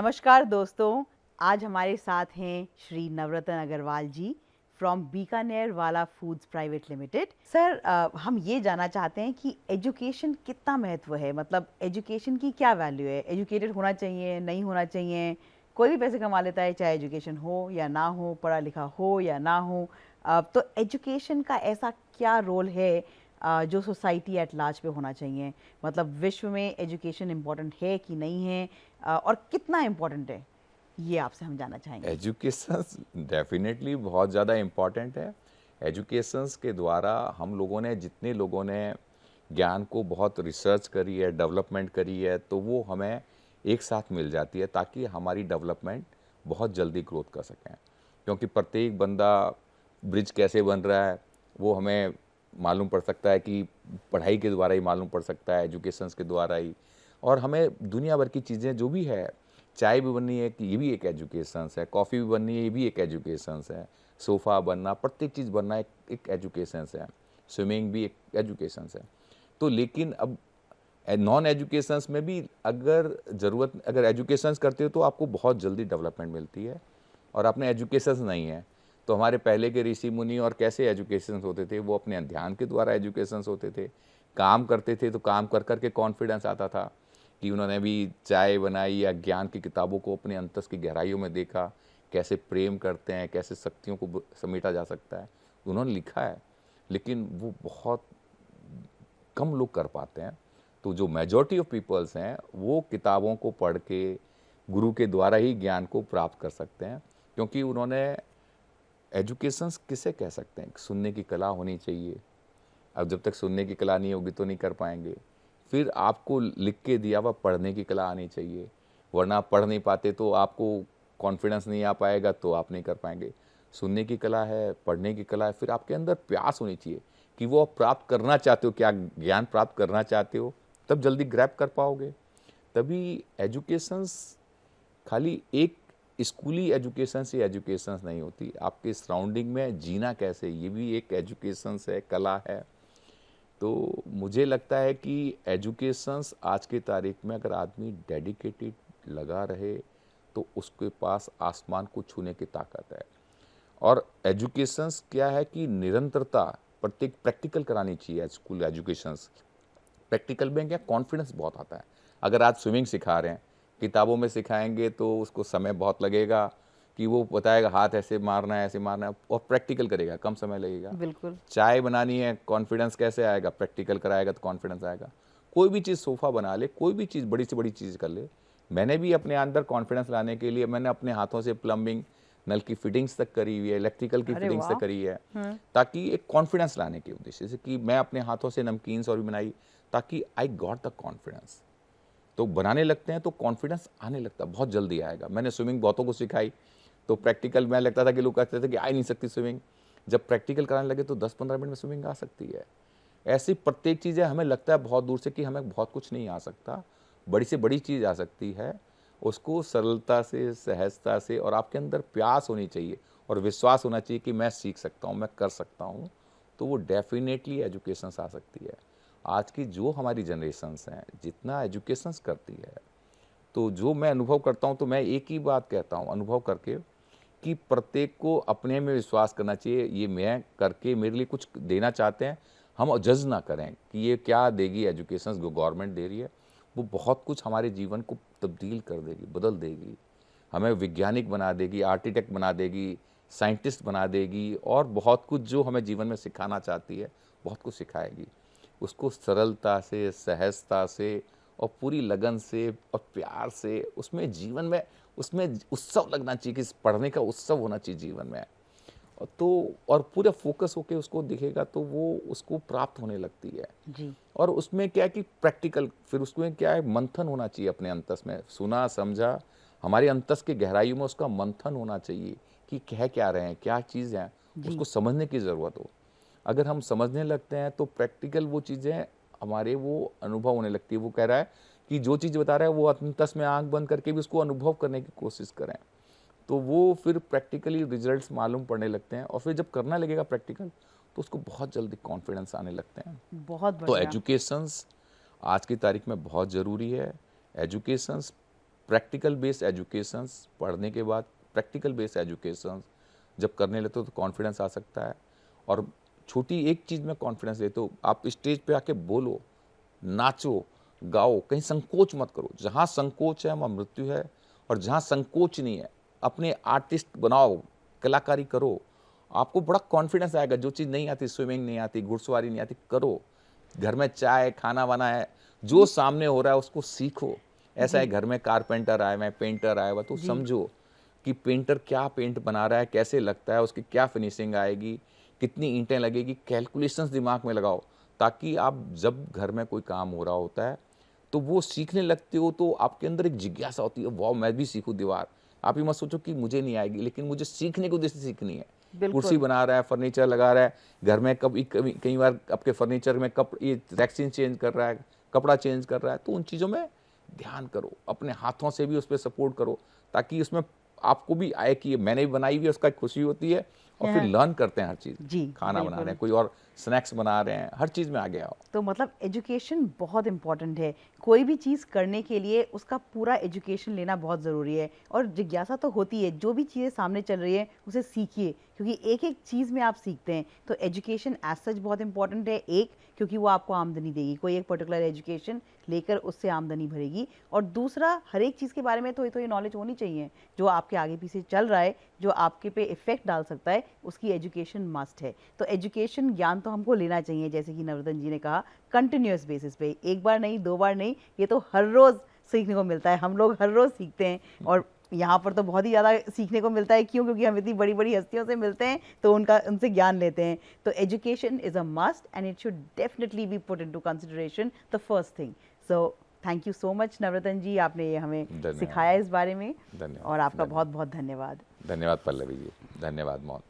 नमस्कार दोस्तों, आज हमारे साथ हैं श्री नवरत्न अग्रवाल जी फ्रॉम बीकानेर वाला फूड्स प्राइवेट लिमिटेड। सर, हम ये जानना चाहते हैं कि एजुकेशन कितना महत्व है, मतलब एजुकेशन की क्या वैल्यू है? एजुकेटेड होना चाहिए, नहीं होना चाहिए? कोई भी पैसे कमा लेता है, चाहे एजुकेशन हो या ना हो, पढ़ा लिखा हो या ना हो। तो एजुकेशन का ऐसा क्या रोल है जो सोसाइटी एट लार्ज पे होना चाहिए? मतलब विश्व में एजुकेशन इम्पोर्टेंट है कि नहीं है, और कितना इम्पोर्टेंट है, ये आपसे हम जानना चाहेंगे। एजुकेशन डेफिनेटली बहुत ज़्यादा इम्पॉर्टेंट है। एजुकेशंस के द्वारा हम लोगों ने जितने लोगों ने ज्ञान को बहुत रिसर्च करी है, डेवलपमेंट करी है, तो वो हमें एक साथ मिल जाती है ताकि हमारी डेवलपमेंट बहुत जल्दी ग्रोथ कर सकें। क्योंकि प्रत्येक बंदा ब्रिज कैसे बन रहा है वो हमें मालूम पड़ सकता है कि पढ़ाई के द्वारा ही मालूम पड़ सकता है, एजुकेशंस के द्वारा ही। और हमें दुनिया भर की चीज़ें जो भी है, चाय भी बननी है कि ये भी एक एजुकेशंस है, कॉफ़ी भी बननी है ये भी एक एजुकेशंस है, सोफ़ा बनना, प्रत्येक चीज़ बनना एक एजुकेशंस है, स्विमिंग भी एक एजुकेशंस है। तो लेकिन अब नॉन एजुकेशंस में भी अगर एजुकेशंस करते हो तो आपको बहुत जल्दी डेवलपमेंट मिलती है। और अपने एजुकेशंस नहीं है तो हमारे पहले के ऋषि मुनि और कैसे एजुकेशंस होते थे, वो अपने ध्यान के द्वारा एजुकेशंस होते थे। काम करते थे तो काम कर कर के कॉन्फिडेंस आता था कि उन्होंने भी चाय बनाई या ज्ञान की किताबों को अपने अंतस की गहराइयों में देखा, कैसे प्रेम करते हैं, कैसे शक्तियों को समेटा जा सकता है, उन्होंने लिखा है। लेकिन वो बहुत कम लोग कर पाते हैं। तो जो मेजॉरिटी ऑफ पीपल्स हैं वो किताबों को पढ़ के गुरु के द्वारा ही ज्ञान को प्राप्त कर सकते हैं। क्योंकि उन्होंने एजुकेशंस किसे कह सकते हैं, सुनने की कला होनी चाहिए। अब जब तक सुनने की कला नहीं होगी तो नहीं कर पाएंगे। फिर आपको लिख के दिया हुआ पढ़ने की कला आनी चाहिए, वरना आप पढ़ नहीं पाते तो आपको कॉन्फिडेंस नहीं आ पाएगा तो आप नहीं कर पाएंगे। सुनने की कला है, पढ़ने की कला है, फिर आपके अंदर प्यास होनी चाहिए कि वो आप प्राप्त करना चाहते हो, क्या ज्ञान प्राप्त करना चाहते हो, तब जल्दी ग्रैब कर पाओगे। तभी एजुकेशंस खाली एक स्कूली एजुकेशन से एजुकेशंस नहीं होती, आपके सराउंडिंग में जीना कैसे, ये भी एक एजुकेशंस है, कला है। तो मुझे लगता है कि एजुकेशंस आज की तारीख में अगर आदमी डेडिकेटेड लगा रहे तो उसके पास आसमान को छूने की ताकत है। और एजुकेशंस क्या है कि निरंतरता, प्रत्येक प्रैक्टिकल करानी चाहिए स्कूल एजुकेशंस। प्रैक्टिकल में क्या कॉन्फिडेंस बहुत आता है। अगर आज स्विमिंग सिखा रहे हैं, किताबों में सिखाएंगे तो उसको समय बहुत लगेगा कि वो बताएगा हाथ ऐसे मारना है, ऐसे मारना है, और प्रैक्टिकल करेगा कम समय लगेगा। बिल्कुल। चाय बनानी है, कॉन्फिडेंस कैसे आएगा, प्रैक्टिकल कराएगा तो कॉन्फिडेंस आएगा। कोई भी चीज़, सोफ़ा बना ले, कोई भी चीज़, बड़ी से बड़ी चीज़ कर ले। मैंने भी अपने अंदर कॉन्फिडेंस लाने के लिए मैंने अपने हाथों से प्लम्बिंग, नल की फिटिंग्स तक करी हुई है, इलेक्ट्रिकल की अरे फिटिंग्स तक वाह। करी है, हम्म। ताकि एक कॉन्फिडेंस लाने के उद्देश्य से कि मैं अपने हाथों से नमकीन्स और भी बनाई, ताकि आई गॉट द कॉन्फिडेंस। तो बनाने लगते हैं तो कॉन्फिडेंस आने लगता है, बहुत जल्दी आएगा। मैंने स्विमिंग बहुतों को सिखाई, तो प्रैक्टिकल में लगता था कि लोग कहते थे कि आ ही नहीं सकती स्विमिंग। जब प्रैक्टिकल कराने लगे तो 10-15 मिनट में स्विमिंग आ सकती है। ऐसी प्रत्येक चीज़ें हमें लगता है बहुत दूर से कि हमें बहुत कुछ नहीं आ सकता, बड़ी से बड़ी चीज़ आ सकती है। उसको सरलता से, सहजता से, और आपके अंदर प्यास होनी चाहिए और विश्वास होना चाहिए कि मैं सीख सकता हूँ, मैं कर सकता हूँ, तो वो डेफिनेटली एजुकेशंस आ सकती है। आज की जो हमारी जनरेशन्स हैं, जितना एजुकेशंस करती है, तो जो मैं अनुभव करता हूँ तो मैं एक ही बात कहता हूँ अनुभव करके, कि प्रत्येक को अपने में विश्वास करना चाहिए। ये मैं करके मेरे लिए कुछ देना चाहते हैं, हम जज ना करें कि ये क्या देगी एजुकेशन जो गवर्नमेंट दे रही है, वो बहुत कुछ हमारे जीवन को तब्दील कर देगी, बदल देगी, हमें वैज्ञानिक बना देगी, आर्किटेक्ट बना देगी, साइंटिस्ट बना देगी, और बहुत कुछ जो हमें जीवन में सिखाना चाहती है बहुत कुछ सिखाएगी। उसको सरलता से, सहजता से और पूरी लगन से और प्यार से उसमें जीवन में, उसमें उत्सव लगना चाहिए कि इस पढ़ने का उत्सव होना चाहिए जीवन में। और तो और पूरा फोकस होके उसको दिखेगा तो वो उसको प्राप्त होने लगती है। जी। और उसमें क्या है कि प्रैक्टिकल, फिर उसमें क्या है, मंथन होना चाहिए अपने अंतस में, सुना समझा, हमारे अंतस के गहराइयों में उसका मंथन होना चाहिए कि कह क्या रहे हैं, क्या चीज़ है, जी। उसको समझने की ज़रूरत हो। अगर हम समझने लगते हैं तो प्रैक्टिकल वो चीज़ें हमारे वो अनुभव होने लगती है। वो कह रहा है कि जो चीज़ बता रहा है वो अंतस में आंख बंद करके भी उसको अनुभव करने की कोशिश करें, तो वो फिर प्रैक्टिकली रिजल्ट्स मालूम पड़ने लगते हैं। और फिर जब करने लगेगा प्रैक्टिकल तो उसको बहुत जल्दी कॉन्फिडेंस आने लगते हैं। बहुत तो बढ़िया। एजुकेशंस आज की तारीख में बहुत ज़रूरी है। एजुकेशंस प्रैक्टिकल बेस्ड एजुकेशंस पढ़ने के बाद प्रैक्टिकल बेस्ड एजुकेशंस जब करने लगते हो तो कॉन्फिडेंस आ सकता है। और छोटी एक चीज़ में कॉन्फिडेंस देते हो, आप स्टेज पे आके बोलो, नाचो, गाओ, कहीं संकोच मत करो। जहाँ संकोच है वहाँ मृत्यु है, और जहाँ संकोच नहीं है अपने आर्टिस्ट बनाओ, कलाकारी करो, आपको बड़ा कॉन्फिडेंस आएगा। जो चीज़ नहीं आती, स्विमिंग नहीं आती, घुड़सवारी नहीं आती, करो। घर में चाय खाना बना है, जो सामने हो रहा है उसको सीखो। ऐसा है, घर में कारपेंटर आया हुआ है, पेंटर आया हुआ, तो जी। समझो कि पेंटर क्या पेंट बना रहा है, कैसे लगता है, उसकी क्या फिनिशिंग आएगी, कितनी ईंटें लगेगी, कैलकुलेशंस दिमाग में लगाओ, ताकि आप जब घर में कोई काम हो रहा होता है तो वो सीखने लगते हो, तो आपके अंदर एक जिज्ञासा होती है, वाह मैं भी सीखूं दीवार। आप ये मत सोचो कि मुझे नहीं आएगी, लेकिन मुझे सीखने को जैसे सीखनी है। कुर्सी बिल्कुल। बना रहा है, फर्नीचर लगा रहा है, घर में कई बार आपके फर्नीचर में ये वैक्सीन चेंज कर रहा है, कपड़ा चेंज कर रहा है, तो उन चीज़ों में ध्यान करो, अपने हाथों से भी उस पर सपोर्ट करो, ताकि उसमें आपको भी आए कि ये मैंने भी बनाई हुई है, उसका खुशी होती है। और फिर हाँ। लर्न करते हैं हर चीज़, जी, खाना बना रहे बिल्कुल। हैं, कोई और स्नैक्स बना रहे हैं, हर चीज़ में आगे आओ। तो मतलब एजुकेशन बहुत इम्पॉर्टेंट है। कोई भी चीज़ करने के लिए उसका पूरा एजुकेशन लेना बहुत ज़रूरी है, और जिज्ञासा तो होती है, जो भी चीज़ें सामने चल रही है उसे सीखिए, क्योंकि एक एक चीज़ में आप सीखते हैं। तो एजुकेशन एज सच बहुत इंपॉर्टेंट है, एक क्योंकि वो आपको आमदनी देगी, कोई एक पर्टिकुलर एजुकेशन लेकर उससे आमदनी भरेगी, और दूसरा हर एक चीज़ के बारे में तो ये नॉलेज होनी चाहिए, जो आपके आगे पीछे चल रहा है, जो आपके पे इफ़ेक्ट डाल सकता है, उसकी एजुकेशन मस्ट है। तो एजुकेशन ज्ञान तो हमको लेना चाहिए, जैसे कि नवरत्न जी ने कहा, कंटिन्यूअस बेसिस पे, एक बार नहीं, दो बार नहीं, ये तो हर रोज़ सीखने को मिलता है। हम लोग हर रोज़ सीखते हैं, और यहाँ पर तो बहुत ही ज़्यादा सीखने को मिलता है। क्यों? क्योंकि हम इतनी बड़ी बड़ी हस्तियों से मिलते हैं, तो उनसे ज्ञान लेते हैं। तो education is a must, and it should definitely be put into consideration the first thing. So thank you so much Navratan ji, आपने ये हमें धन्यवाद। सिखाया इस बारे में, धन्यवाद। और आपका धन्यवाद। बहुत बहुत धन्यवाद। धन्यवाद पल्लवी जी, धन्यवाद मोहन।